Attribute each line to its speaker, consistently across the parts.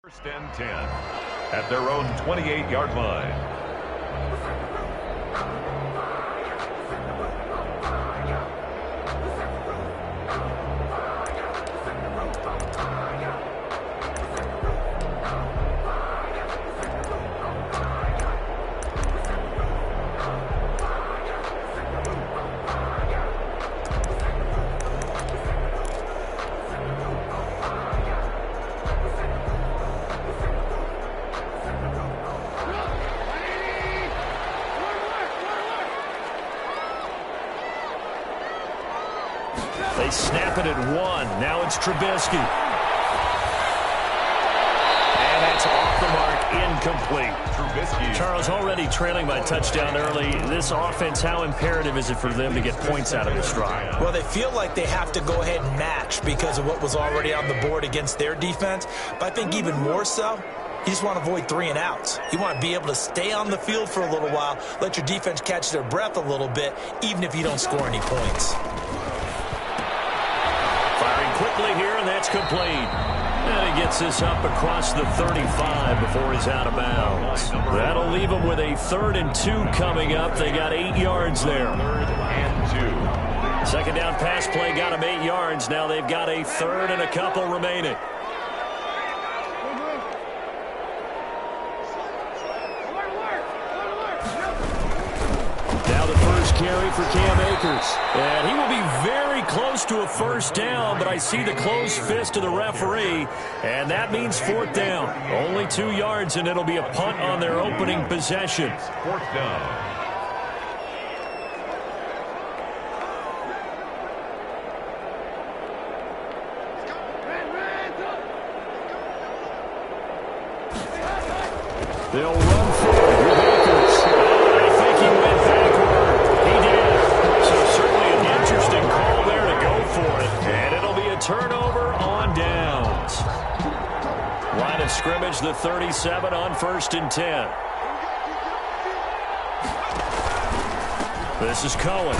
Speaker 1: First and 10 at their own 28-yard line.
Speaker 2: They snap it at 1. Now it's Trubisky. And that's off the mark, incomplete. Trubisky. Charles, already trailing by touchdown early. This offense, how imperative is it for them to get points out of this drive?
Speaker 3: Well, they feel like they have to go ahead and match because of what was already on the board against their defense. But I think even more so, you just want to avoid 3 and outs. You want to be able to stay on the field for a little while, let your defense catch their breath a little bit, even if you don't score any points.
Speaker 2: Quickly here, and that's complete. And he gets this up across the 35 before he's out of bounds. That'll leave him with a 3rd and 2 coming up. They got 8 yards there.
Speaker 1: 3rd and 2.
Speaker 2: Second down pass play got him 8 yards. Now they've got a 3rd and a couple remaining. Now the first carry for Cam Akers. And he will be very close to a first down, but I see the closed fist of the referee, and that means 4th down. Only 2 yards, and it'll be a punt on their opening possession.
Speaker 1: 4th down.
Speaker 2: They'll run forward with Akers. I think he went backward. He did. So certainly an interesting call there to go for it. And it'll be a turnover on downs. Line of scrimmage, the 37 on 1st and 10. This is Cohen.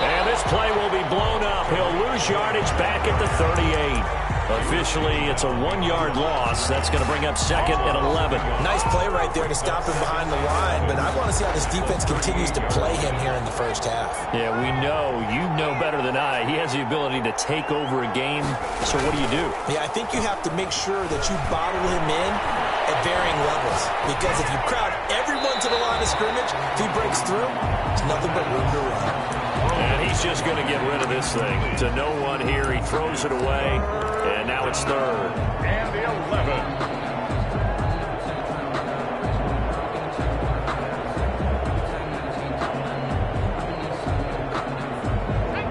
Speaker 2: And this play will be blown up. He'll lose yardage back at the 38. Officially, it's a 1-yard loss. That's going to bring up 2nd and 11.
Speaker 3: Nice play right there to stop him behind the line, but I want to see how this defense continues to play him here in the first half.
Speaker 2: Yeah, we know. You know better than I. He has the ability to take over a game. So what do you do?
Speaker 3: Yeah, I think you have to make sure that you bottle him in at varying levels, because if you crowd everyone to the line of scrimmage, if he breaks through, it's nothing but room to run.
Speaker 2: And he's just going to get rid of this thing. To no one here. He throws it away. And now it's 3rd.
Speaker 1: And the 11.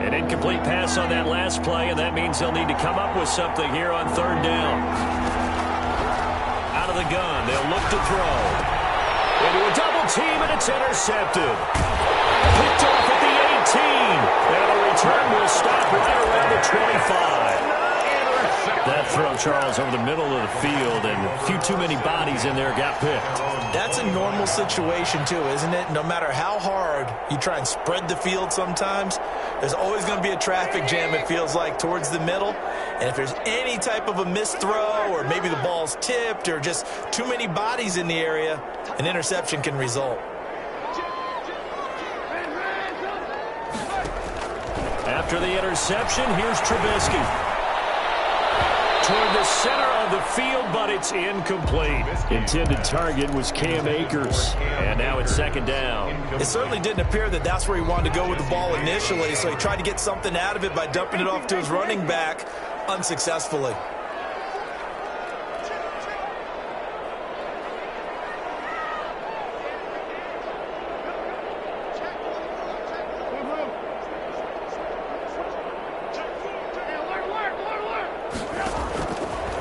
Speaker 2: An incomplete pass on that last play, and that means they'll need to come up with something here on 3rd down. Out of the gun, they'll look to throw. Into a double team, and it's intercepted. Picked off at the 18. And a return will stop right around the 25. That throw, Charles, over the middle of the field, and a few too many bodies in there got picked.
Speaker 3: That's a normal situation, too, isn't it? No matter how hard you try and spread the field sometimes, there's always going to be a traffic jam, it feels like, towards the middle. And if there's any type of a missed throw, or maybe the ball's tipped, or just too many bodies in the area, an interception can result.
Speaker 2: After the interception, here's Trubisky. Toward the center of the field, but it's incomplete. Intended target was Cam Akers, and now it's 2nd down.
Speaker 3: It certainly didn't appear that that's where he wanted to go with the ball initially, so he tried to get something out of it by dumping it off to his running back unsuccessfully.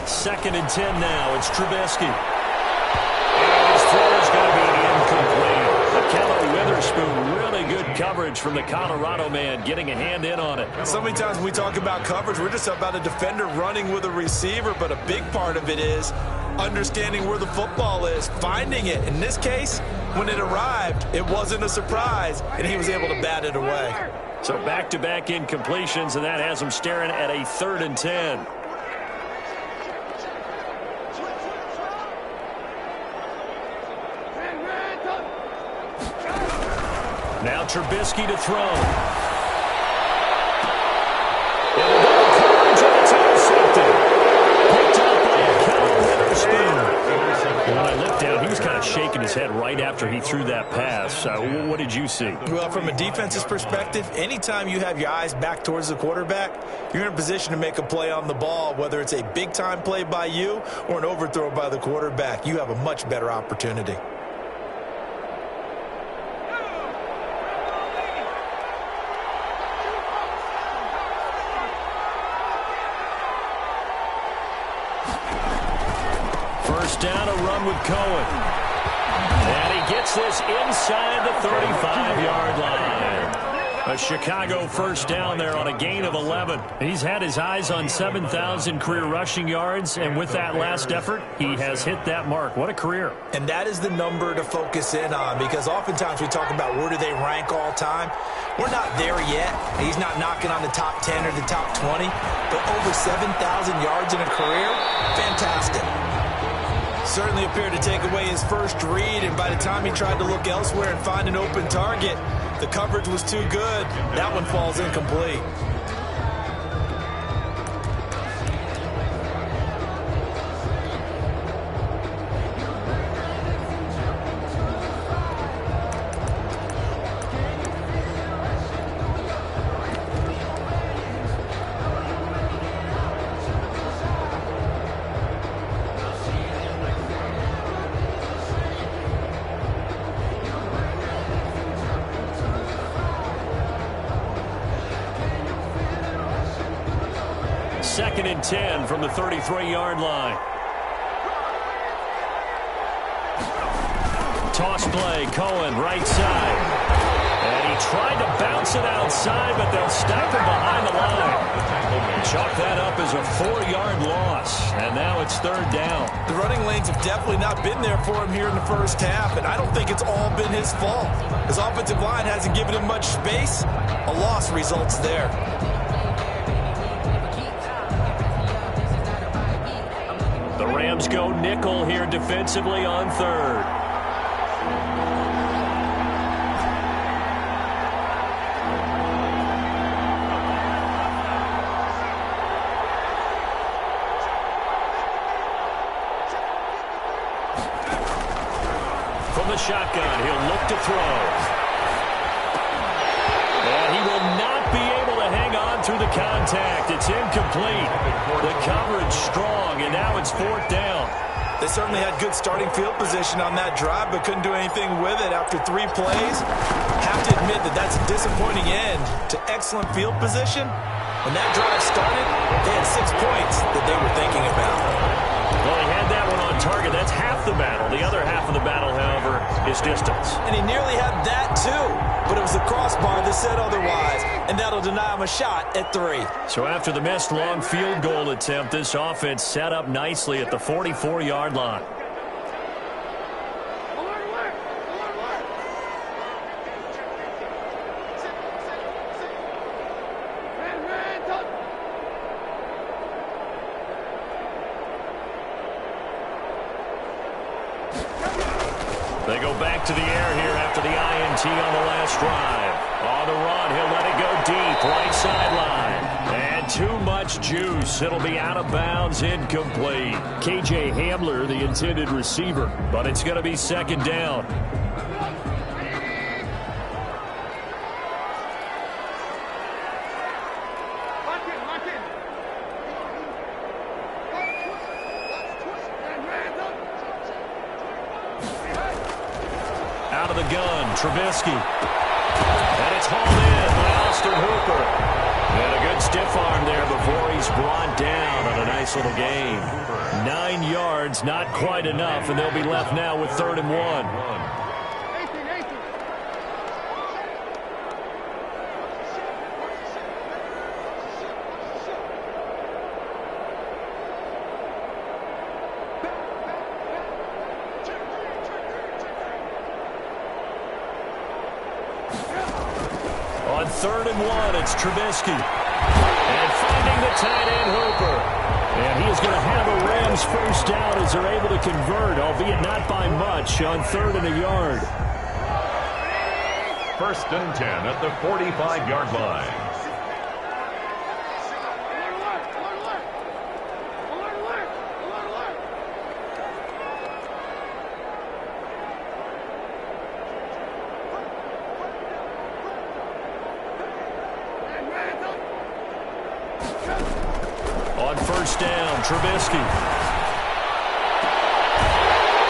Speaker 2: Second and 10 now. It's Trubisky. And his throw is going to be incomplete. Akello Witherspoon, really good coverage from the Colorado man, getting a hand in on it.
Speaker 3: So many times when we talk about coverage, we're just about a defender running with a receiver, but a big part of it is understanding where the football is, finding it. In this case, when it arrived, it wasn't a surprise, and he was able to bat it away.
Speaker 2: So back-to-back incompletions, and that has him staring at a 3rd and 10. Now Trubisky to throw. And a double coverage, and it's intercepted. Picked up by a Cal Witherspoon. When I looked down, he was kind of shaking his head right after he threw that pass. What did you see?
Speaker 3: Well, from a defense's perspective, anytime you have your eyes back towards the quarterback, you're in a position to make a play on the ball, whether it's a big-time play by you or an overthrow by the quarterback. You have a much better opportunity.
Speaker 2: First down, a run with Cohen. And he gets this inside the 35-yard line. A Chicago first down there on a gain of 11. He's had his eyes on 7,000 career rushing yards, and with that last effort, he has hit that mark. What a career.
Speaker 3: And that is the number to focus in on, because oftentimes we talk about where do they rank all time. We're not there yet. He's not knocking on the top 10 or the top 20, but over 7,000 yards in a career, fantastic. Certainly appeared to take away his first read, and by the time he tried to look elsewhere and find an open target, the coverage was too good. That one falls incomplete.
Speaker 2: Second and 10 from the 33-yard line. Toss play, Cohen, right side. And he tried to bounce it outside, but they'll stop him behind the line. Chalk that up as a 4-yard loss, and now it's third down.
Speaker 3: The running lanes have definitely not been there for him here in the first half, and I don't think it's all been his fault. His offensive line hasn't given him much space. A loss results there.
Speaker 2: The Rams go nickel here defensively on third. From the shotgun, he'll look to throw. And he will not be able to hang on through the contact. It's incomplete. The coverage strong, and now it's fourth down.
Speaker 3: They certainly had good starting field position on that drive, but couldn't do anything with it after 3 plays. Have to admit that that's a disappointing end to excellent field position. When that drive started, they had 6 points that they were thinking about.
Speaker 2: Well, he had that one on target. That's half the battle. The other half of the battle, however, is distance.
Speaker 3: And he nearly had that, too. But it was the crossbar that said otherwise, and that'll deny him a shot at 3.
Speaker 2: So after the missed long field goal attempt, this offense set up nicely at the 44-yard line. They go back to the air here after the INT on the last drive. On the run, he'll let it go deep, right sideline. And too much juice. It'll be out of bounds, incomplete. KJ Hamler, the intended receiver, but it's going to be second down. Out of the gun, Trubisky. And it's hauled in by Austin Hooper. And a good stiff arm there before he's brought down on a nice little gain. 9 yards, not quite enough, and they'll be left now with 3rd and 1. On 3rd and 1, it's Trubisky. And finding the tight end, Hooper. And he is going to have a Rams first down as they're able to convert, albeit not by much, on 3rd and a yard.
Speaker 1: first and 10 at the 45-yard line.
Speaker 2: On first down, Trubisky.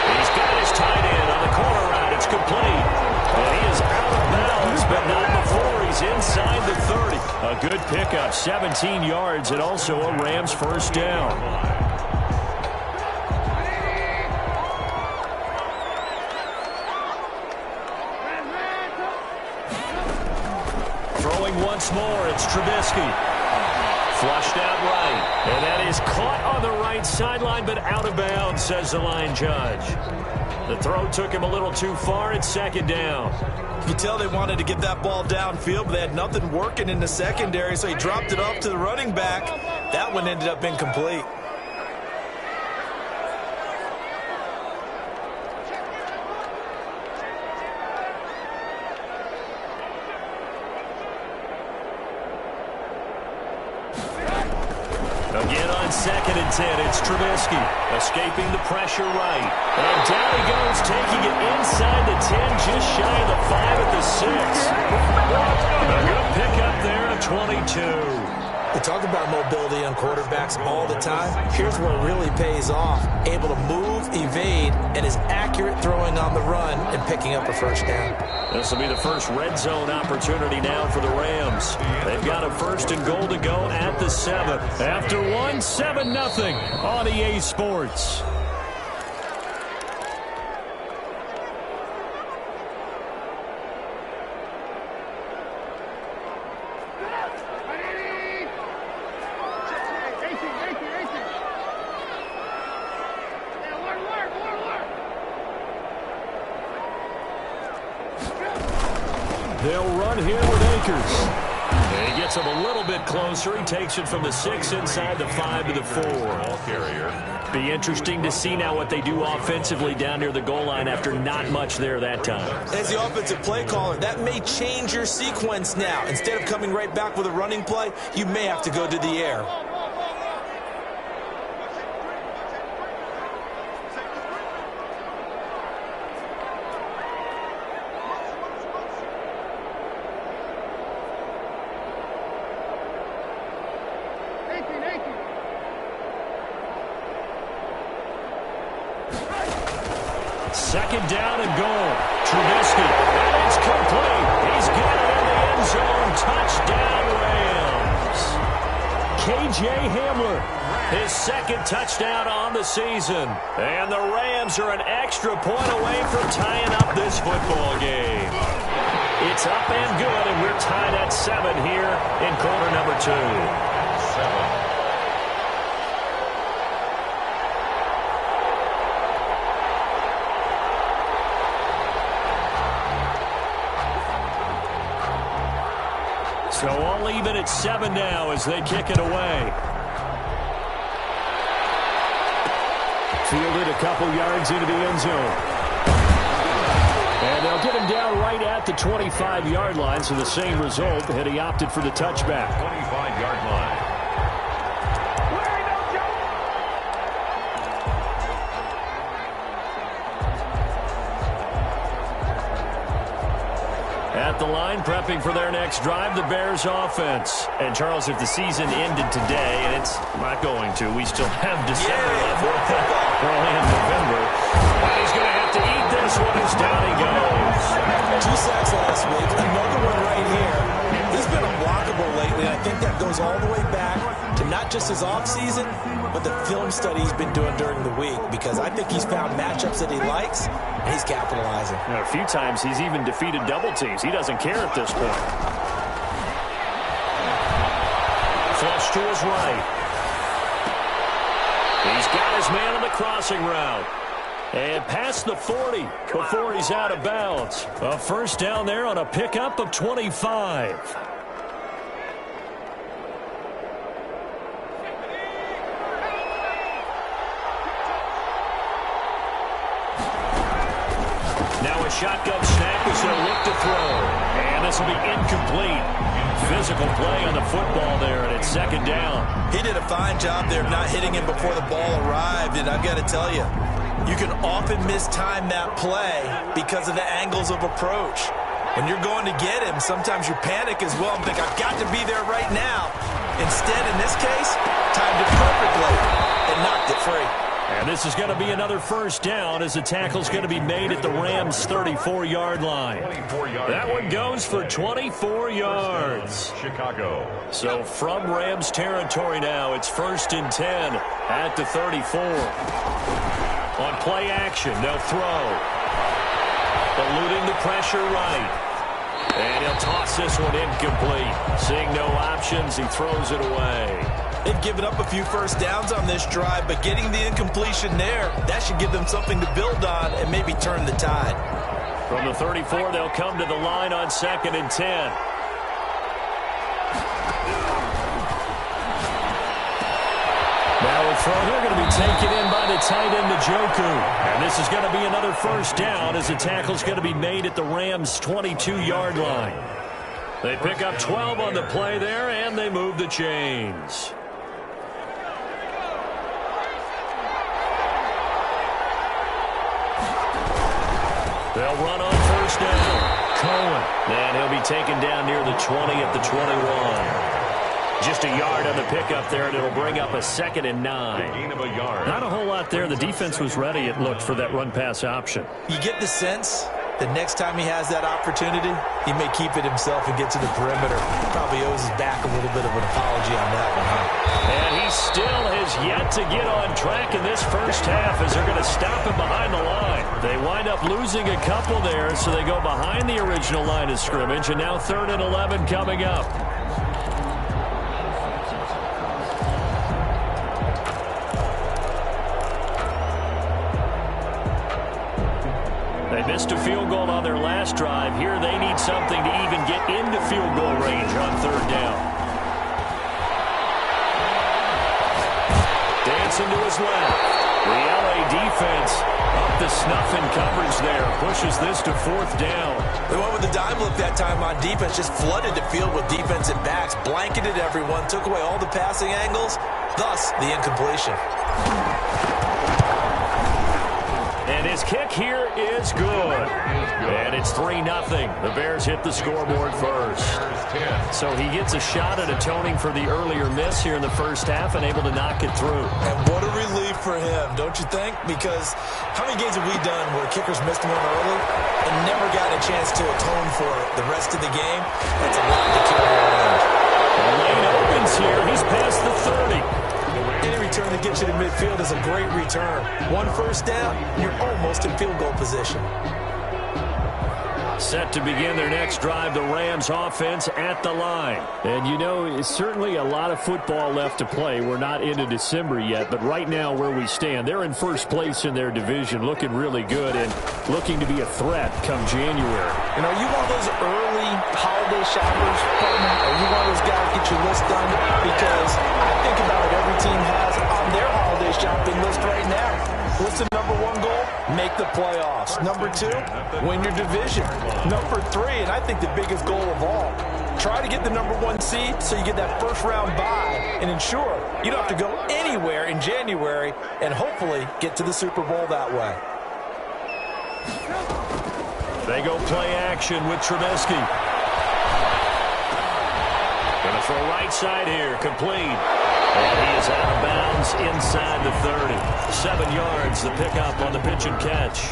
Speaker 2: He's got his tight end on the corner route. It's complete. And he is out of bounds, but not before he's inside the 30. A good pickup, 17 yards, and also a Rams first down. Throwing once more, it's Trubisky. Flushed out right, and that is caught on the right sideline, but out of bounds, says the line judge. The throw took him a little too far. It's second down.
Speaker 3: You can tell they wanted to get that ball downfield, but they had nothing working in the secondary, so he dropped it off to the running back. That one ended up incomplete.
Speaker 2: Again on second and 10, it's Trubisky escaping the pressure right. And down he goes, taking it inside the 10, just shy of the 5 at the 6. A good pickup there of 22.
Speaker 3: We talk about mobility on quarterbacks all the time. Here's where it really pays off. Able to move, evade, and is accurate throwing on the run and picking up a first down.
Speaker 2: This will be the first red zone opportunity now for the Rams. They've got a first and goal to go at the 7. After 7-0 on EA Sports. They'll run here with Akers. And he gets him a little bit closer. He takes it from the 6 inside the 5 to the 4.
Speaker 1: Ball carrier.
Speaker 2: Be interesting to see now what they do offensively down near the goal line after not much there that time.
Speaker 3: As the offensive play caller, that may change your sequence now. Instead of coming right back with a running play, you may have to go to the air.
Speaker 2: Second down and goal. Trubisky. And it's complete. He's got it in the end zone. Touchdown, Rams. K.J. Hamler, his second touchdown on the season. And the Rams are an extra point away from tying up this football game. It's up and good, and we're tied at 7 here in quarter number 2.
Speaker 1: 7.
Speaker 2: So all even at 7 now as they kick it away. Fielded a couple yards into the end zone. And they'll get him down right at the 25-yard line, so the same result had he opted for the touchback.
Speaker 1: 25-yard line.
Speaker 2: At the line, prepping for their next drive, the Bears offense. And, Charles, if the season ended today, and it's not going to, we still have December left. We're only in November. But he's going to have to eat this one as down he goes.
Speaker 3: 2 sacks last week, another one right here. He's been unblockable lately, and I think that goes all the way back to not just his offseason, but the film study he's been doing during the week, because I think he's found matchups that he likes, and he's capitalizing.
Speaker 2: A few times he's even defeated double teams. He doesn't care at this point. Flush to his right. He's got his man on the crossing route. And past the 40 before he's out of bounds. A first down there on a pickup of 25. Now a shotgun snap as they'll look to throw. this will be incomplete. Physical play on the football there, and it's second down.
Speaker 3: He did a fine job there of not hitting him before the ball arrived, and I've got to tell you, you can often mistime that play because of the angles of approach. When you're going to get him, sometimes you panic as well and think, I've got to be there right now. Instead, in this case, timed it perfectly and knocked it free.
Speaker 2: And this is going to be another first down as the tackle's going to be made at the Rams' 34-yard line. That one goes for 24 yards.
Speaker 1: Chicago.
Speaker 2: So from Rams territory now, it's 1st and 10 at the 34. On play action, they'll throw. Eluding the pressure right. And he'll toss this one incomplete. Seeing no options, he throws it away.
Speaker 3: They've given up a few first downs on this drive, but getting the incompletion there, that should give them something to build on and maybe turn the tide.
Speaker 2: From the 34, they'll come to the line on 2nd and 10. Now a throw here going to be taken in by the tight end, Njoku. And this is going to be another first down as the tackle's going to be made at the Rams' 22-yard line. They pick up 12 on the play there, and they move the chains. They'll run on first down. Cohen. And he'll be taken down near the 20 at the 21. Just a yard on the pickup there, and it'll bring up a 2nd and 9.
Speaker 1: Gain of a yard.
Speaker 2: Not a whole lot there. The defense was ready, it looked, for that run-pass option.
Speaker 3: You get the sense that next time he has that opportunity, he may keep it himself and get to the perimeter. Probably owes his back a little bit of an apology on that one, huh?
Speaker 2: And he still has yet to get on track in this first half as they're going to stop him behind the line. They wind up losing a couple there, so they go behind the original line of scrimmage, and now 3rd and 11 coming up. They missed a field goal on their last drive. Here they need something to even get into field goal range on 3rd down. Dancing to his left. The LA defense up the snuff in coverage there. Pushes this to 4th down.
Speaker 3: They went with the dime look that time on defense. Just flooded the field with defensive backs. Blanketed everyone. Took away all the passing angles. Thus, the incompletion.
Speaker 2: And his kick here is good. And it's 3-0. The Bears hit the scoreboard first. So he gets a shot at atoning for the earlier miss here in the first half and able to knock it through.
Speaker 3: And what a relief for him, don't you think? Because how many games have we done where kickers missed one early and never got a chance to atone for it the rest of the game? That's a lot to carry around.
Speaker 2: The lane opens here. He's past the 30.
Speaker 3: Any return that gets you to midfield is a great return. One first down, you're almost in field goal position.
Speaker 2: Set to begin their next drive, the Rams offense at the line.
Speaker 4: And you know, it's certainly a lot of football left to play. We're not into December yet, but right now where we stand, they're in first place in their division, looking really good and looking to be a threat come January.
Speaker 3: And are you one of those early holiday shoppers, partner? Are you one of those guys get your list done? Because I think about it, every team has on their holiday shopping list right now. What's the number 1 goal? Make the playoffs. Number 2, win your division. Number 3, and I think the biggest goal of all, try to get the number 1 seed so you get that first round bye and ensure you don't have to go anywhere in January and hopefully get to the Super Bowl that way.
Speaker 2: They go play action with Trubisky. Going to throw right side here, complete. And he is out of bounds inside the 30. 7 yards, the pickup on the pitch and catch.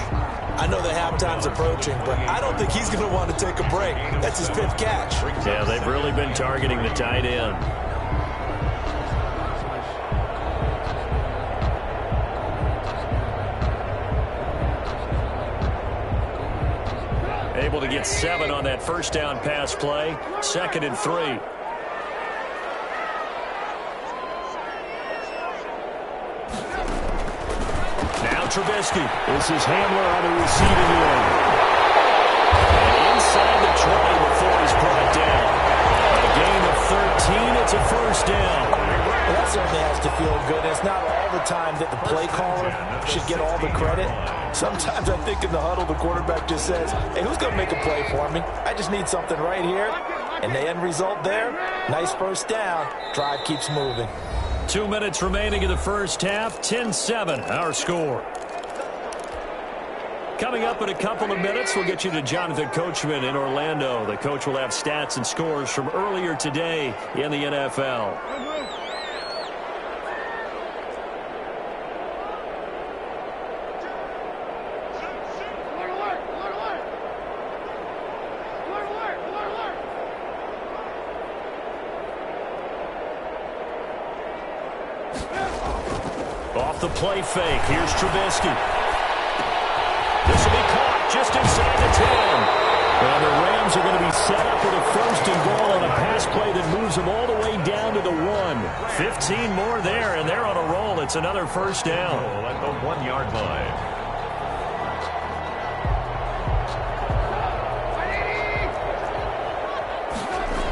Speaker 3: I know the halftime's approaching, but I don't think he's going to want to take a break. That's his 5th catch.
Speaker 2: Yeah, they've really been targeting the tight end. Able to get 7 on that first down pass play. 2nd and 3. Trubisky.
Speaker 4: This is Hamler on the receiving end.
Speaker 2: And inside the 20 before he's brought down. A gain of 13. It's a first down.
Speaker 3: Well, that certainly has to feel good. It's not all the time that the play caller should get all the credit. Sometimes I think in the huddle, the quarterback just says, hey, who's going to make a play for me? I just need something right here. And the end result there, nice first down. Drive keeps moving.
Speaker 4: 2 minutes remaining in the first half. 10-7, our score. Coming up in a couple of minutes, we'll get you to Jonathan Coachman in Orlando. The coach will have stats and scores from earlier today in the NFL. Off the play fake, here's Trubisky. This will be caught just inside the 10. And the Rams are going to be set up with a first and goal on a pass play that moves them all the way down to the 1. 15 more there, and they're on a roll. It's another first down.
Speaker 1: At the 1-yard line.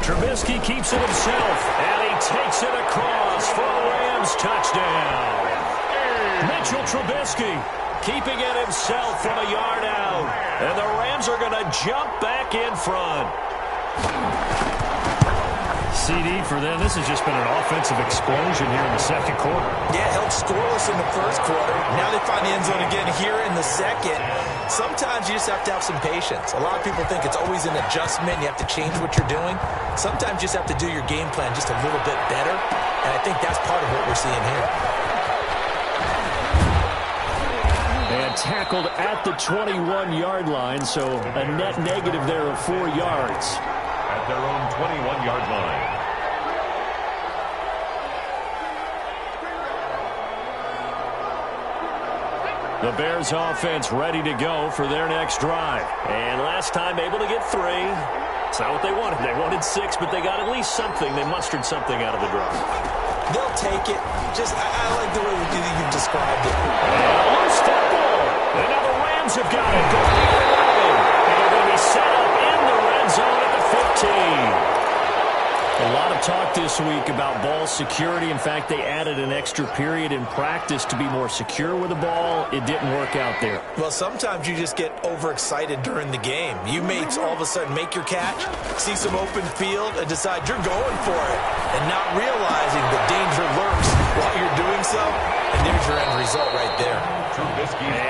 Speaker 2: Trubisky keeps it himself, and he takes it across for a Rams touchdown. Mitchell Trubisky keeping it himself from a yard out. And the Rams are going to jump back in front.
Speaker 4: CD for them. This has just been an offensive explosion here in the second quarter.
Speaker 3: Yeah, held scoreless in the first quarter. Now they find the end zone again here in the second. Sometimes you just have to have some patience. A lot of people think it's always an adjustment. You have to change what you're doing. Sometimes you just have to do your game plan just a little bit better. And I think that's part of what we're seeing here.
Speaker 4: And tackled at the 21-yard line, so a net negative there of 4 yards.
Speaker 1: At their own 21-yard line.
Speaker 4: The Bears offense ready to go for their next drive.
Speaker 2: And last time able to get 3. It's not what they wanted. They wanted 6, but they got at least something. They mustered something out of the drive.
Speaker 3: They'll take it. I like the way you described it.
Speaker 2: And a loose football. And now the Rams have got it. Going the other way. And they're going to be set up in the red zone at the 15.
Speaker 4: A lot of talk this week about ball security. In fact, they added an extra period in practice to be more secure with the ball. It didn't work out there.
Speaker 3: Well, sometimes you just get overexcited during the game. You may all of a sudden make your catch, see some open field, and decide you're going for it, and not realizing the danger lurks while you're doing so. And there's your end result right there.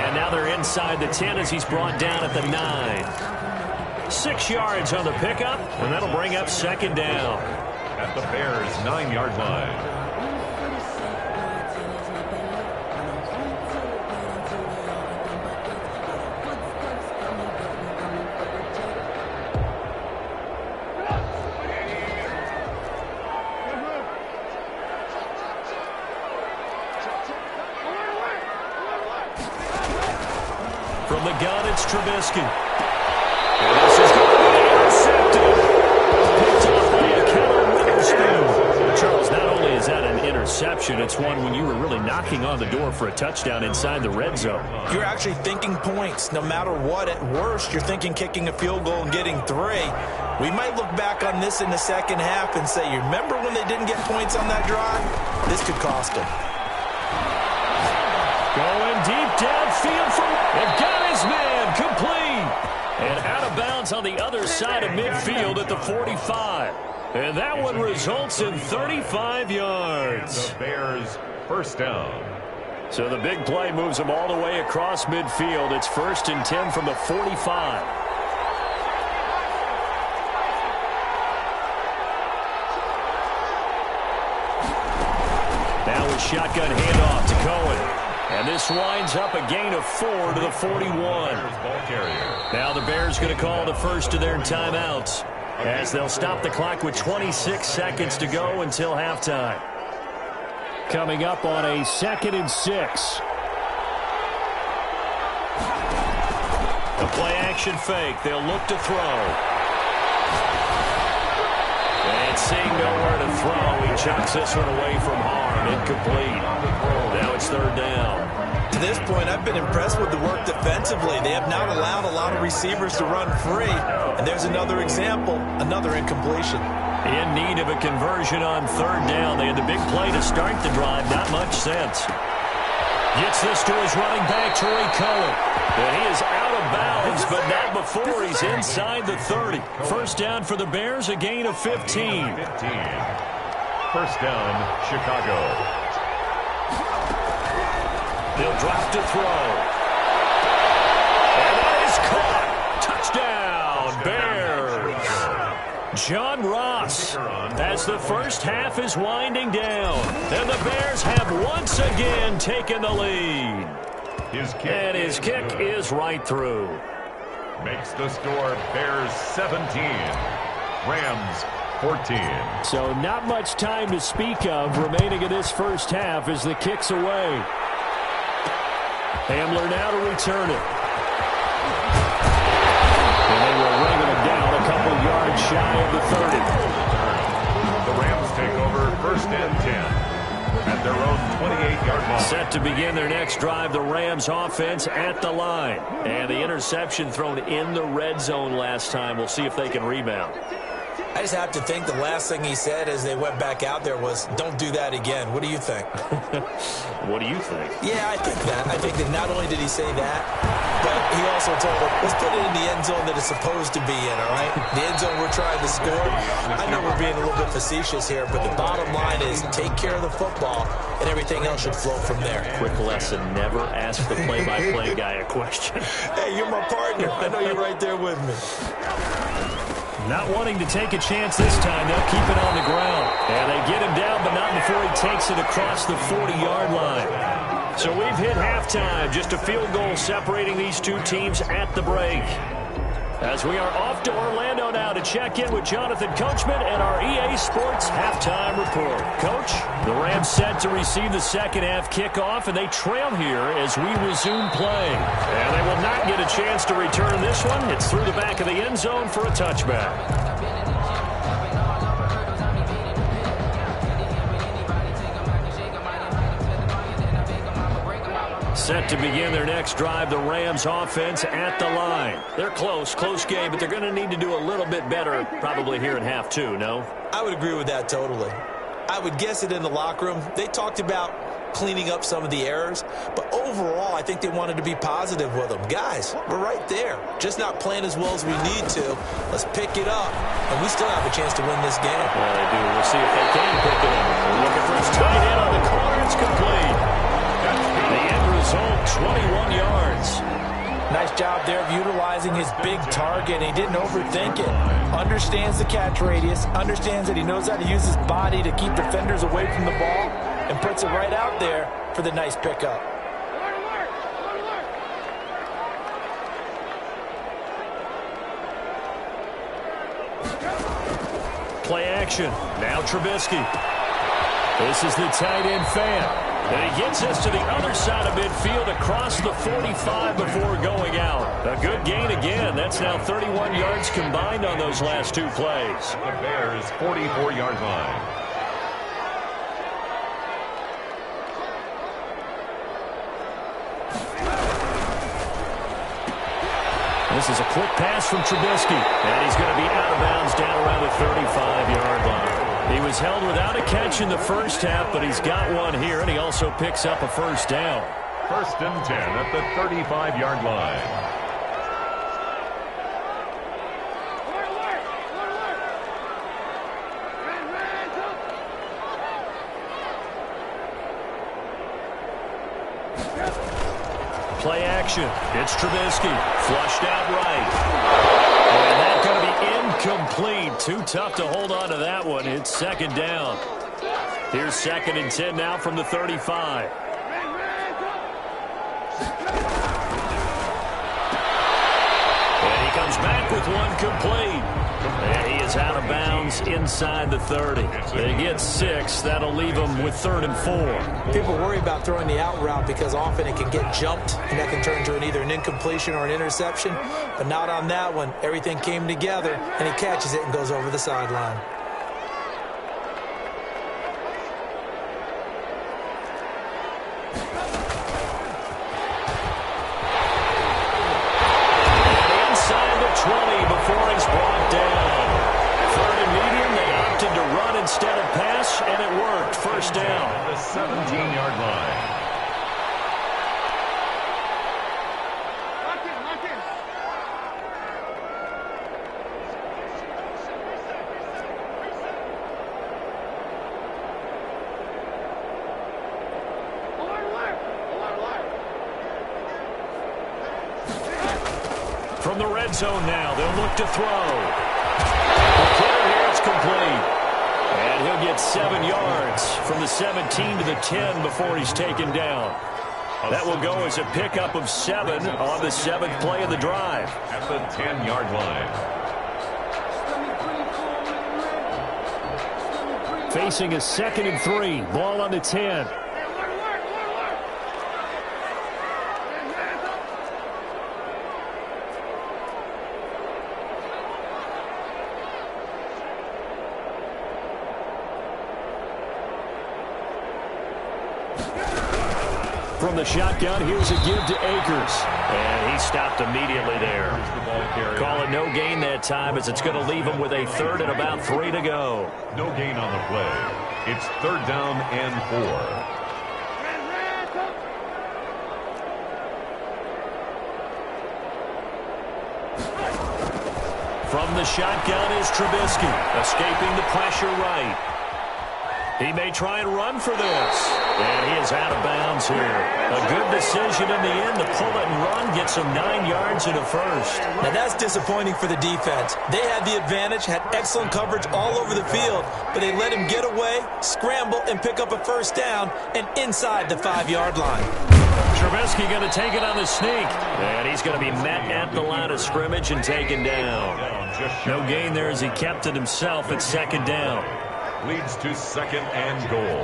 Speaker 2: And now they're inside the 10 as he's brought down at the 9. 6 yards on the pickup, and that'll bring up second down.
Speaker 1: At the Bears' 9-yard line.
Speaker 2: From the gun, it's Trubisky. And this is going to be intercepted. Picked off by a Keller Witherspoon.
Speaker 4: Charles, not only is that an interception, it's one when you were really knocking on the door for a touchdown inside the red zone.
Speaker 3: You're actually thinking points. No matter what, at worst, you're thinking kicking a field goal and getting 3. We might look back on this in the second half and say, you remember when they didn't get points on that drive? This could cost them.
Speaker 2: Going deep downfield from... They've got his man complete. And out of bounds on the other side of midfield at the 45. And that one results in 35 yards.
Speaker 1: The Bears' first down.
Speaker 4: So the big play moves them all the way across midfield. It's 1st and 10 from the 45. Now a shotgun handoff to Cohen. And this winds up a gain of 4 to the 41. Now the Bears going to call the first of their timeouts as they'll stop the clock with 26 seconds to go until halftime. Coming up on a 2nd and 6.
Speaker 2: The play-action fake. They'll look to throw. And seeing nowhere to throw, he chucks this one away from harm. Incomplete. Now it's 3rd down.
Speaker 3: To this point, I've been impressed with the work defensively. They have not allowed a lot of receivers to run free. And there's another example, another incompletion.
Speaker 4: In need of a conversion on third down. They had the big play to start the drive. Not much sense. Gets this to his running back, Tariq Cohen. And he is out of bounds, but not before he's inside the 30. First down for the Bears, a gain of 15.
Speaker 1: 15. First down, Chicago.
Speaker 4: He'll drop to throw. And that is caught. Touchdown, Bears. John Ross, as the first half is winding down, and the Bears have once again taken the lead. His kick is right through.
Speaker 1: Makes the score Bears 17, Rams 14.
Speaker 4: So not much time to speak of remaining in this first half as the kick's away. Hamler now to return it. And they will ring him down a couple yards shy of the 30.
Speaker 1: The Rams take over first and 10 at their own 28-yard line.
Speaker 4: Set to begin their next drive, the Rams offense at the line. And the interception thrown in the red zone last time. We'll see if they can rebound.
Speaker 3: I just have to think the last thing he said as they went back out there was, don't do that again. What do you think?
Speaker 4: What do you think?
Speaker 3: Yeah, I think that. I think that not only did he say that, but he also told them, let's put it in the end zone that it's supposed to be in, all right? The end zone we're trying to score. I know we're being a little bit facetious here, but the bottom line is take care of the football, and everything else should flow from there.
Speaker 4: Quick lesson, never ask the play-by-play guy a question.
Speaker 3: Hey, you're my partner. I know you're right there with me.
Speaker 4: Not wanting to take a chance this time, they'll keep it on the ground. And they get him down, but not before he takes it across the 40-yard line. So we've hit halftime, just a field goal separating these two teams at the break. As we are off to Orlando now to check in with Jonathan Coachman and our EA Sports halftime report. Coach, the Rams set to receive the second half kickoff, and they trail here as we resume play. And they will not get a chance to return this one. It's through the back of the end zone for a touchback. Set to begin their next drive, the Rams offense at the line. They're close game, but they're going to need to do a little bit better probably here in half two, no?
Speaker 3: I would agree with that totally. I would guess it in the locker room. They talked about cleaning up some of the errors, but overall I think they wanted to be positive with them. Guys, we're right there. Just not playing as well as we need to. Let's pick it up, and we still have a chance to win this game.
Speaker 4: Well, they do. We'll see if they can pick it up. Looking for his tight end on the corner. It's complete. The end result, 21 yards.
Speaker 3: Nice job there of utilizing his big target. He didn't overthink it. Understands the catch radius. Understands that he knows how to use his body to keep defenders away from the ball. And puts it right out there for the nice pickup.
Speaker 4: Play action. Now Trubisky. This is the tight end fan. And he gets us to the other side of midfield across the 45 before going out. A good gain again. That's now 31 yards combined on those last two plays.
Speaker 1: The Bears' 44-yard line.
Speaker 4: This is a quick pass from Trubisky. And he's going to be out of bounds down around the 35-yard line. He was held without a catch in the first half, but he's got one here, and he also picks up a first down.
Speaker 1: First and 10 at the 35-yard line.
Speaker 4: Play action. It's Trubisky. Flushed out right. And that's going to be incomplete. Too tough to hold on to that one. It's second down. Here's second and 10 now from the 35. And he comes back with one complete. And he is out of bounds inside the 30. They get 6. That'll leave him with 3rd and 4.
Speaker 3: People worry about throwing the out route because often it can get jumped, and that can turn into either an incompletion or an interception. But not on that one. Everything came together, and he catches it and goes over the sideline. Before he's brought down. 3rd and medium, they opt to
Speaker 2: first down.
Speaker 1: At the 17-yard line.
Speaker 2: From the red zone now, they'll look to throw. The clear here, it's complete. And he'll get 7 yards from the 17 to the 10 before he's taken down. That will go as a pickup of 7 on the 7th play of the drive.
Speaker 1: At the 10-yard line.
Speaker 4: Facing a 2nd and 3. Ball on the 10. From the shotgun, here's a give to Akers.
Speaker 2: And he stopped immediately there. Call it no gain that time as it's going to leave him with a 3rd and about 3 to go.
Speaker 1: No gain on the play. It's 3rd down and 4.
Speaker 2: From the shotgun is Trubisky, escaping the pressure right. He may try and run for this. And he is out of bounds here. A good decision in the end to pull it and run, get some 9 yards and a first.
Speaker 3: Now that's disappointing for the defense. They had the advantage, had excellent coverage all over the field, but they let him get away, scramble, and pick up a first down and inside the 5-yard line.
Speaker 2: Trubisky going to take it on the sneak. And he's going to be met at the line of scrimmage and taken down. No gain there as he kept it himself at 2nd down.
Speaker 1: Leads to 2nd and goal.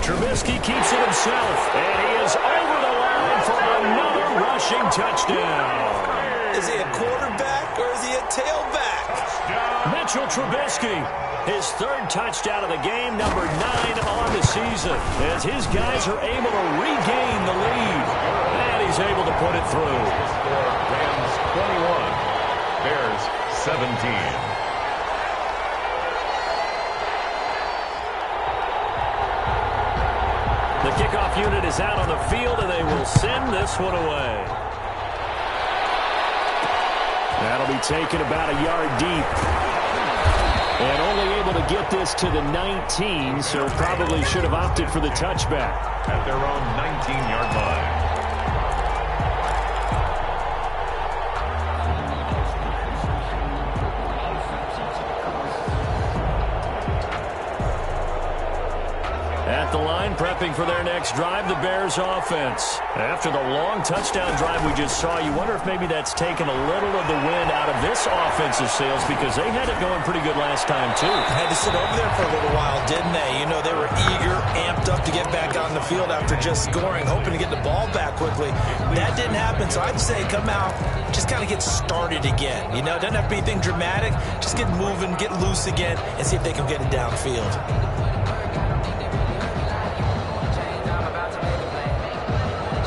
Speaker 2: Trubisky keeps it himself, and he is over the line for another rushing touchdown.
Speaker 3: Is he a quarterback or is he a tailback?
Speaker 2: Mitchell Trubisky, his 3rd touchdown of the game, number 9 on the season, as his guys are able to regain the lead. And he's able to put it through.
Speaker 1: Rams 21, Bears 17.
Speaker 2: The kickoff unit is out on the field, and they will send this one away.
Speaker 4: That'll be taken about a yard deep. And only able to get this to the 19, so probably should have opted for the touchback.
Speaker 1: At their own 19-yard line.
Speaker 2: At the line, prepping for their next drive, the Bears offense. After the long touchdown drive we just saw, you wonder if maybe that's taken a little of the wind out of this offensive sails because they had it going pretty good last time, too.
Speaker 3: Had to sit over there for a little while, didn't they? You know, they were eager, amped up to get back out in the field after just scoring, hoping to get the ball back quickly. That didn't happen, so I'd say come out, just kind of get started again. You know, it doesn't have to be anything dramatic. Just get moving, get loose again, and see if they can get it downfield.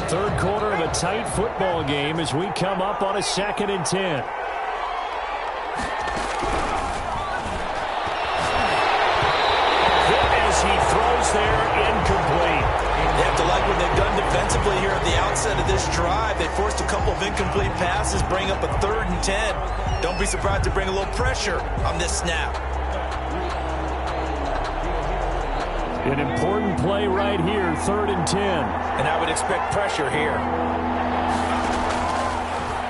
Speaker 4: Third quarter of a tight football game as we come up on a 2nd and 10.
Speaker 2: As he throws there, incomplete.
Speaker 3: They have to like what they've done defensively here at the outset of this drive. They forced a couple of incomplete passes, bring up a 3rd and 10. Don't be surprised to bring a little pressure on this snap.
Speaker 4: An important play right here, 3rd and 10.
Speaker 3: And I would expect pressure here.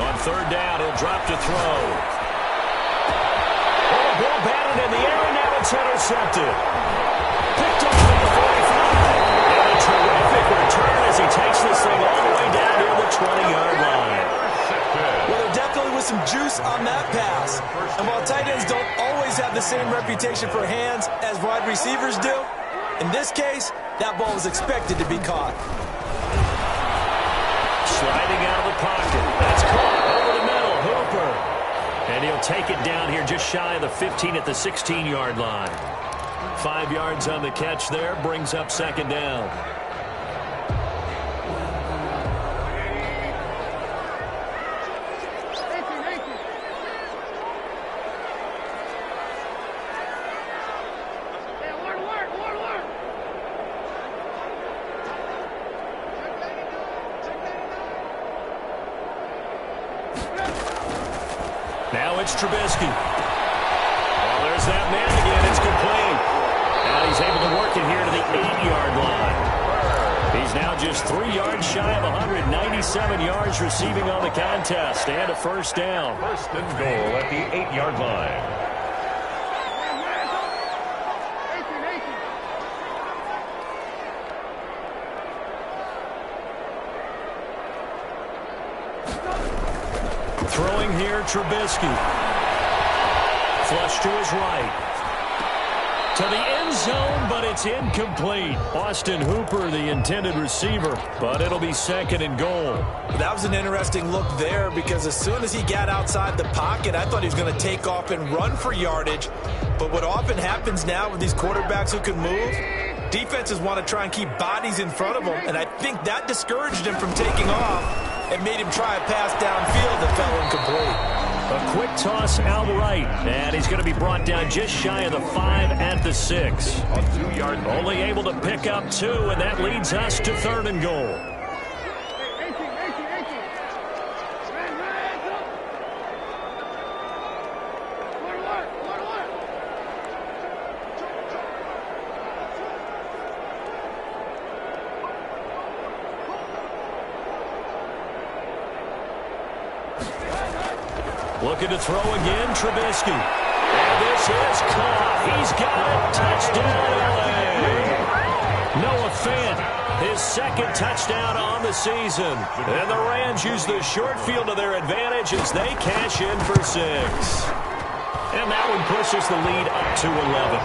Speaker 2: On 3rd down, he'll drop to throw. Oh, the ball batted in the air, and now it's intercepted. Picked off at the 45. And a terrific return as he takes this thing all the way down near the 20-yard line.
Speaker 3: Well, there definitely was some juice on that pass. And while tight ends don't always have the same reputation for hands as wide receivers do, in this case, that ball was expected to be caught.
Speaker 2: Sliding out of the pocket. That's caught over the middle. Hooper. And he'll take it down here just shy of the 15 at the 16-yard line. 5 yards on the catch there. Brings up 2nd down. it's Trubisky. Well, there's that man again. It's complete. And he's able to work it here to the 8-yard line. He's now just 3 yards shy of 197 yards receiving on the contest. And a first down.
Speaker 1: First and goal at the 8-yard line.
Speaker 2: Throwing here, Trubisky. Flush to his right. To the end zone, but it's incomplete. Austin Hooper, the intended receiver, but it'll be second and goal.
Speaker 3: That was an interesting look there because as soon as he got outside the pocket, I thought he was going to take off and run for yardage. But what often happens now with these quarterbacks who can move, defenses want to try and keep bodies in front of them, and I think that discouraged him from taking off and made him try a pass downfield that fell incomplete.
Speaker 2: A quick toss out right, and he's going to be brought down just shy of the 5 at the 6.
Speaker 1: On 2-yard.
Speaker 2: Only able to pick up 2, and that leads us to third and goal. Looking to throw again, Trubisky. And this is caught. He's got it. Touchdown, LA. Noah Fant, his second touchdown on the season. And the Rams use the short field to their advantage as they cash in for 6. And that one pushes the lead up to 11.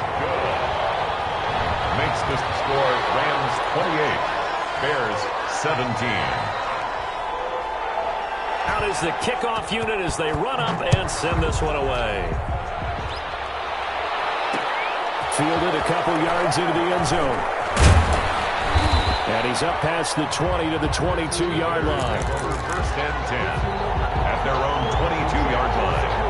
Speaker 1: Makes the score Rams 28, Bears 17.
Speaker 2: Out is the kickoff unit as they run up and send this one away. Fielded a couple yards into the end zone. And he's up past the 20 to the 22-yard line.
Speaker 1: First and 10 at their own 22-yard line.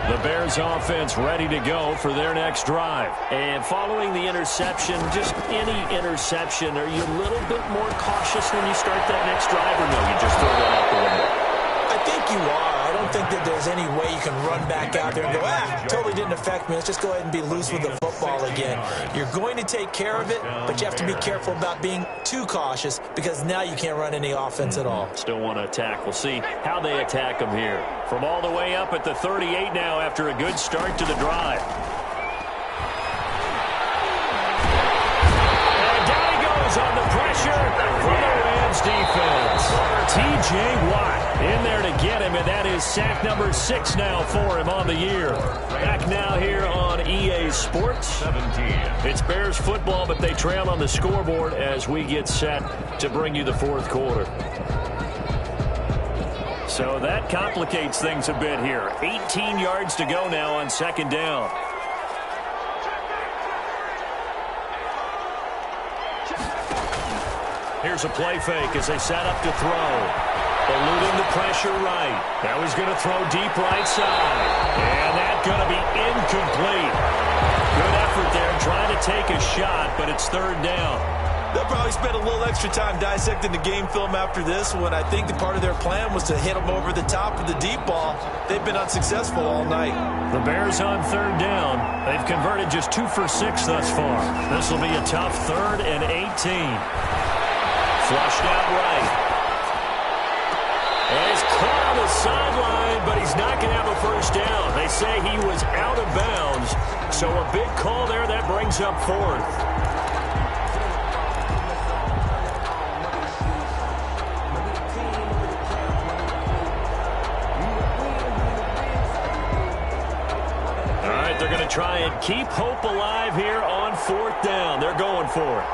Speaker 2: The Bears offense ready to go for their next drive. And following the interception, just any interception, are you a little bit more cautious when you start that next drive, or no, you just throw that out the window?
Speaker 3: I think you are. I don't think that there's any way you can run back out there and go, totally didn't affect me. Let's just go ahead and be loose with the football again. You're going to take care of it, but you have to be careful about being too cautious because now you can't run any offense at all.
Speaker 2: Still want to attack. We'll see how they attack them here. From all the way up at the 38 now after a good start to the drive. And down he goes on the pressure from the Rams defense. T.J. Watt in there to get him, and that is sack number 6 now for him on the year. Back now here on EA Sports.
Speaker 1: 17.
Speaker 2: It's Bears football, but they trail on the scoreboard as we get set to bring you the fourth quarter. So that complicates things a bit here. 18 yards to go now on second down. Here's a play fake as they set up to throw. Eluding the pressure right. Now he's going to throw deep right side. And that's going to be incomplete. Good effort there trying to take a shot, but it's third down.
Speaker 3: They'll probably spend a little extra time dissecting the game film after this one. I think the part of their plan was to hit them over the top of the deep ball. They've been unsuccessful all night.
Speaker 2: The Bears on third down. They've converted just 2 for 6 thus far. This will be a tough 3rd and 18. Flushed out right. And he's caught on the sideline, but he's not going to have a first down. They say he was out of bounds. So a big call there that brings up 4th. They're going to try and keep hope alive here on 4th down. They're going for it.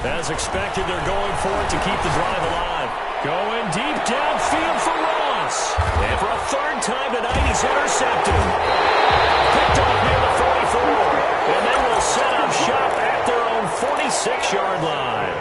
Speaker 2: As expected, they're going for it to keep the drive alive. Going deep downfield for Ross. And for a 3rd time tonight, he's intercepted. Picked off near the 44. And they will set up shop at their own 46-yard line.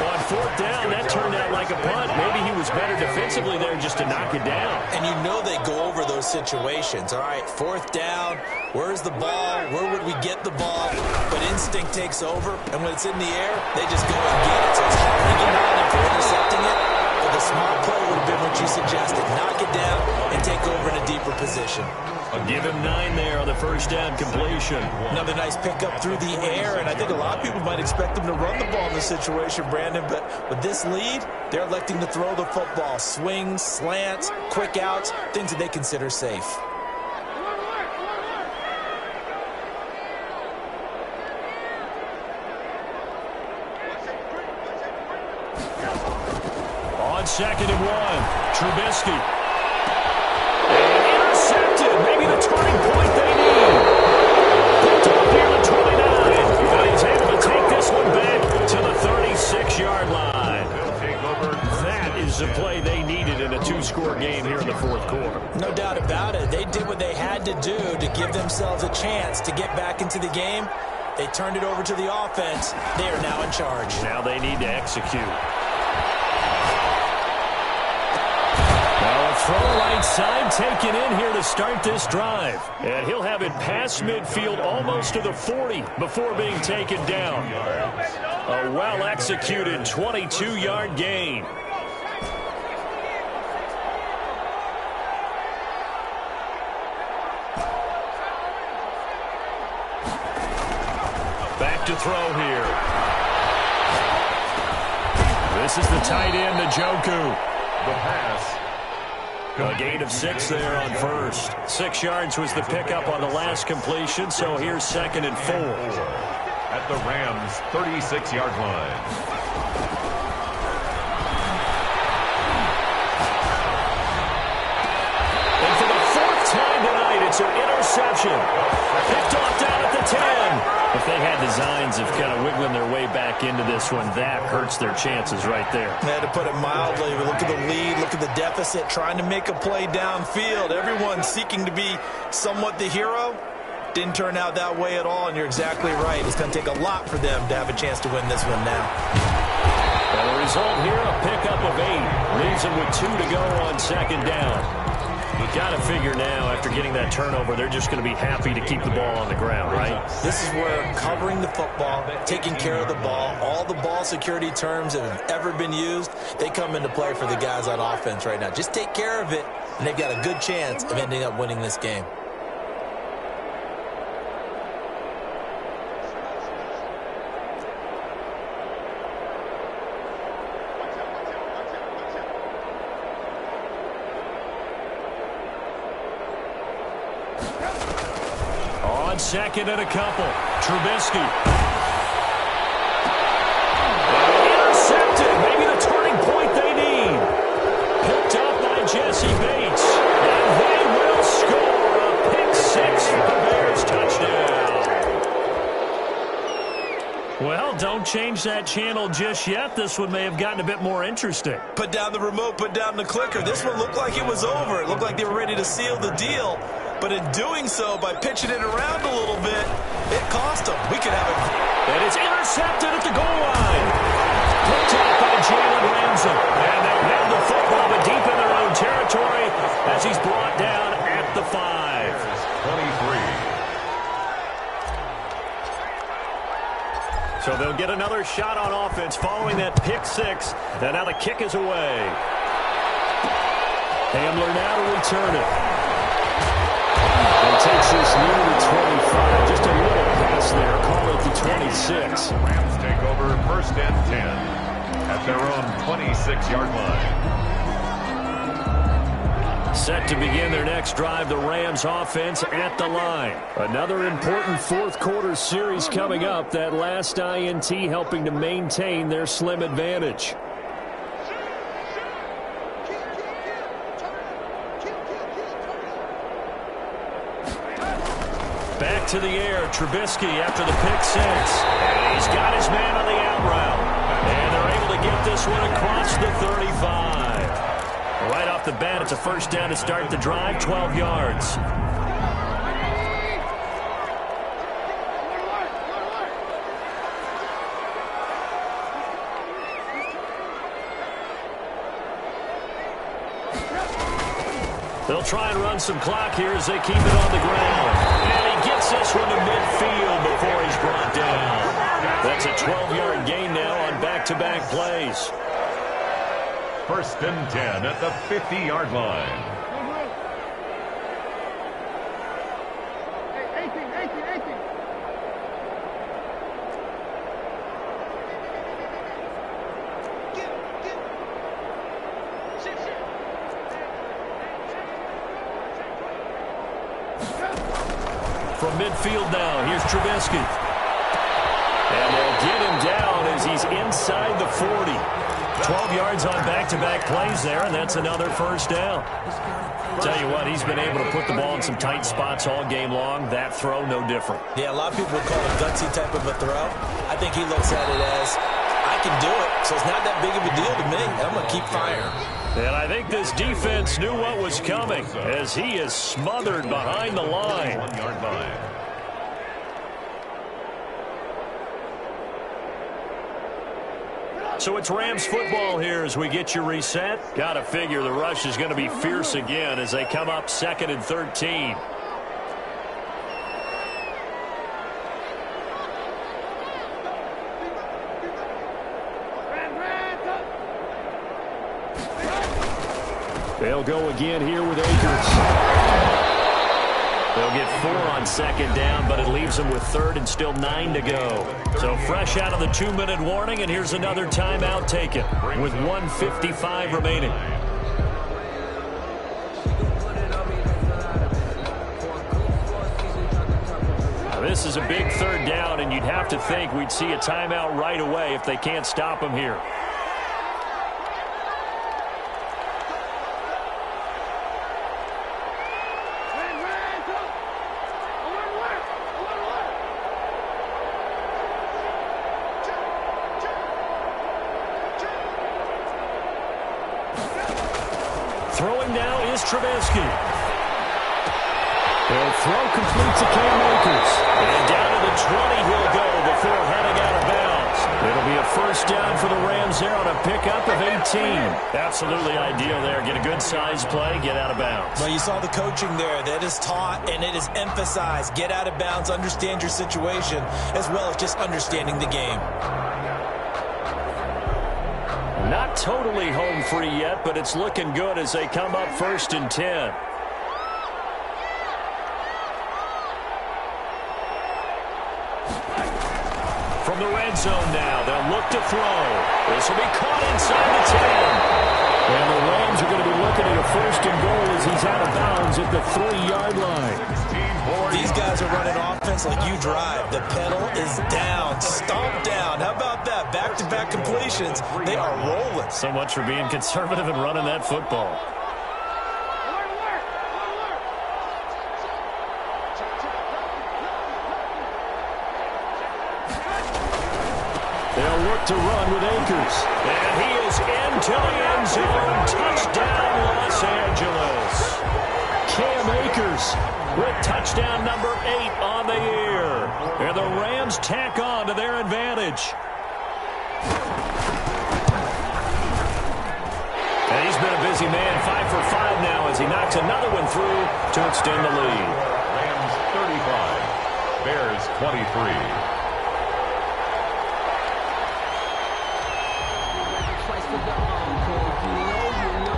Speaker 4: On fourth down, that turned out like a punt. Maybe he was better defensively there just to knock it down.
Speaker 3: And you know they go over those situations. All right, fourth down, where's the ball? Where would we get the ball? But instinct takes over, and when it's in the air, they just go and get it. So it's hard to get on him for intercepting it. But the smart play would have been what you suggested. Knock it down and take over in a deeper position.
Speaker 4: I'll give him 9 there on the first down completion.
Speaker 3: Another nice pickup through the air, and I think a lot of people might expect them to run the ball in this situation, Brandon, but with this lead, they're electing to throw the football. Swings, slants, quick outs, things that they consider safe.
Speaker 4: On 2nd and 1, Trubisky. Maybe the turning point they need. Picked up here at 29. And he's able to take this one back to the 36-yard line. That is the play they needed in a 2-score game here in the fourth quarter.
Speaker 3: No doubt about it. They did what they had to do to give themselves a chance to get back into the game. They turned it over to the offense. They are now in charge.
Speaker 4: Now they need to execute. Throw right side taken in here to start this drive. And he'll have it past midfield almost to the 40 before being taken down. A well-executed 22-yard gain. Back to throw here. This is the tight end, Njoku.
Speaker 1: The pass.
Speaker 4: A gain of 6 there on first. 6 yards was the pickup on the last completion, so here's 2nd and 4.
Speaker 1: At the Rams' 36-yard line.
Speaker 4: And for the 4th time tonight, it's an interception. Picked off down at the 10. If they had designs of kind of wiggling their way back into this one, that hurts their chances right there.
Speaker 3: Yeah, to put it mildly, look at the lead, look at the deficit, trying to make a play downfield. Everyone seeking to be somewhat the hero. Didn't turn out that way at all, and you're exactly right. It's going to take a lot for them to have a chance to win this one now.
Speaker 4: And the result here, a pickup of 8. Leaves them with 2 to go on 2nd down. You got to figure now, after getting that turnover, they're just going to be happy to keep the ball on the ground, right?
Speaker 3: This is where covering the football, taking care of the ball, all the ball security terms that have ever been used, they come into play for the guys on offense right now. Just take care of it, and they've got a good chance of ending up winning this game.
Speaker 4: On 2nd and a couple, Trubisky. Intercepted, maybe the turning point they need. Picked up by Jesse Bates. And they will score a pick 6 for the Bears touchdown. Well, don't change that channel just yet. This one may have gotten a bit more interesting.
Speaker 3: Put down the remote, put down the clicker. This one looked like it was over. It looked like they were ready to seal the deal. But in doing so, by pitching it around a little bit, it cost them. We could have it.
Speaker 4: And it's intercepted at the goal line. Picked up by Jalen Ramsey. And they'll have the football but deep in their own territory as he's brought down at the 5.
Speaker 1: 23.
Speaker 4: So they'll get another shot on offense following that pick 6. And now the kick is away. Hamler now to return it. And takes this near the 25. Just a little pass there. Call it the 26.
Speaker 1: Rams take over 1st and 10 at their own 26-yard line.
Speaker 4: Set to begin their next drive, the Rams offense at the line. Another important fourth quarter series coming up. That last INT helping to maintain their slim advantage. Back to the air, Trubisky after the pick 6. And he's got his man on the out route. And they're able to get this one across the 35. Right off the bat, it's a first down to start the drive, 12 yards. They'll try and run some clock here as they keep it on the ground. And he gets this one to midfield before he's brought down. That's a 12-yard gain now on back-to-back plays.
Speaker 1: First and 10 at the 50-yard line.
Speaker 4: From midfield now, here's Trubisky. And they'll get him down as he's inside the 40. 12 yards on back-to-back plays there, and that's another first down. Tell you what, he's been able to put the ball in some tight spots all game long. That throw, no different.
Speaker 3: Yeah, a lot of people would call it a gutsy type of a throw. I think he looks at it as, I can do it, so it's not that big of a deal to me. I'm going to keep firing.
Speaker 4: And I think this defense knew what was coming as he is smothered behind the line.
Speaker 1: 1-yard line.
Speaker 4: So it's Rams football here as we get you reset. Got to figure the rush is going to be fierce again as they come up 2nd and 13. They'll go again here with Akers. They'll get 4 on 2nd down, but it leaves them with 3rd and still 9 to go. So fresh out of the 2-minute warning, and here's another timeout taken with 1:55 remaining. Now, this is a big 3rd down, and you'd have to think we'd see a timeout right away if they can't stop him here. Throwing now is Trubisky. They'll throw complete to Cam Akers. And down to the 20 he'll go before heading out of bounds. It'll be a first down for the Rams there on a pickup of 18. Absolutely ideal there. Get a good size play, get out of bounds.
Speaker 3: Well, you saw the coaching there. That is taught and it is emphasized. Get out of bounds, understand your situation, as well as just understanding the game.
Speaker 4: Not totally home free yet, but it's looking good as they come up 1st and 10. From the red zone now, they'll look to throw. This will be caught inside the 10. And the Rams are going to be looking at a 1st and goal as he's out of bounds at the 3-yard line.
Speaker 3: These guys are running offense like you drive. The pedal is down, stomp down. How about that? Back-to-back completions. They are rolling.
Speaker 4: So much for being conservative and running that football. They'll look to run with Akers. And he is into the end zone. Touchdown, Los Angeles. Cam Akers with touchdown number 8 on the year. And the Rams tack on to their advantage. And he's been a busy man, 5 for 5 now as he knocks another one through to extend the lead.
Speaker 1: Rams 35, Bears 23.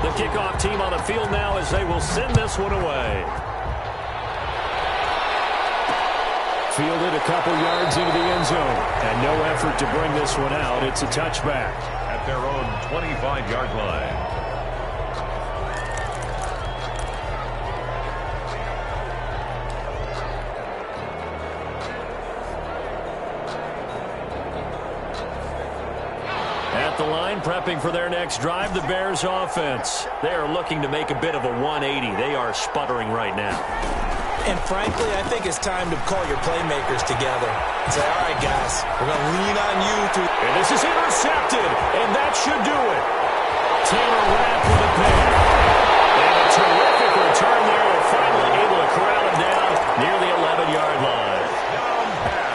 Speaker 4: The kickoff team on the field now as they will send this one away. Fielded a couple yards into the end zone. And no effort to bring this one out. It's a touchback.
Speaker 1: At their own 25-yard line.
Speaker 4: At the line, prepping for their next drive, the Bears offense. They are looking to make a bit of a 180. They are sputtering right now.
Speaker 3: And frankly, I think it's time to call your playmakers together and say, all right, guys, we're going to lean on you.
Speaker 4: And this is intercepted, and that should do it. Taylor Rapp with a pick. And a terrific return there. They're finally able to corral him down near the 11-yard line.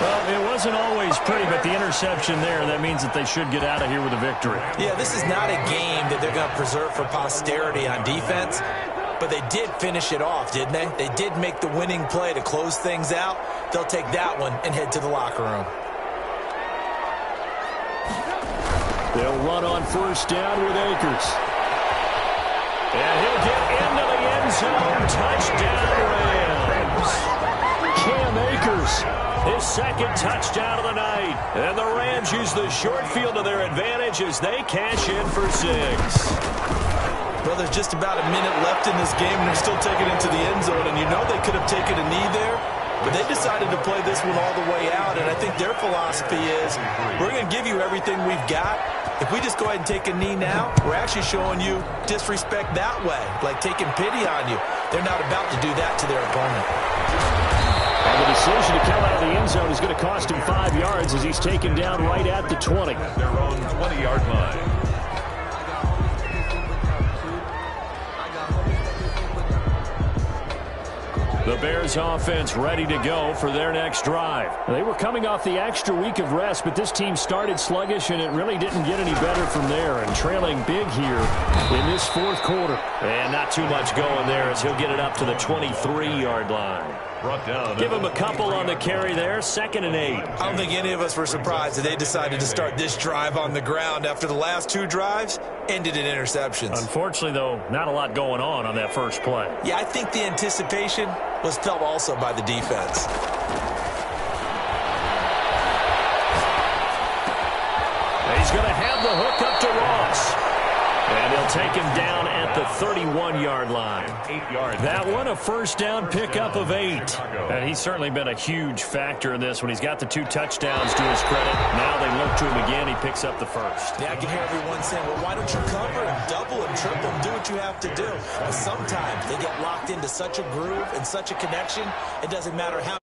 Speaker 4: Well, it wasn't always pretty, but the interception there, that means that they should get out of here with a victory.
Speaker 3: Yeah, this is not a game that they're going to preserve for posterity on defense. But they did finish it off, didn't they? They did make the winning play to close things out. They'll take that one and head to the locker room.
Speaker 4: They'll run on first down with Akers. And he'll get into the end zone. Touchdown, Rams. Cam Akers, his second touchdown of the night. And the Rams use the short field to their advantage as they cash in for 6.
Speaker 3: Well, there's just about a minute left in this game, and they're still taking it to the end zone. And you know they could have taken a knee there, but they decided to play this one all the way out. And I think their philosophy is, we're going to give you everything we've got. If we just go ahead and take a knee now, we're actually showing you disrespect that way, like taking pity on you. They're not about to do that to their opponent.
Speaker 4: And the decision to come out of the end zone is going to cost him 5 yards as he's taken down right at the 20.
Speaker 1: At their own 20-yard line.
Speaker 4: The Bears offense ready to go for their next drive. They were coming off the extra week of rest, but this team started sluggish, and it really didn't get any better from there. And trailing big here in this fourth quarter. And not too much going there as he'll get it up to the 23-yard line.
Speaker 1: Brought down.
Speaker 4: Give him a couple on the carry there, 2nd and 8.
Speaker 3: I don't think any of us were surprised that they decided to start this drive on the ground after the last 2 drives ended in interceptions.
Speaker 4: Unfortunately, though, not a lot going on that first play.
Speaker 3: Yeah, I think the anticipation was felt also by the defense.
Speaker 4: He's going to have the hook up to Ross. And he'll take him down at the 31-yard line.
Speaker 1: 8 yards.
Speaker 4: That one, a first down pickup of 8. And he's certainly been a huge factor in this when he's got the 2 touchdowns to his credit. Now they look to him again. He picks up the first.
Speaker 3: Yeah, I can hear everyone saying, well, why don't you cover him, double him, triple him, do what you have to do. But sometimes they get locked into such a groove and such a connection, it doesn't matter how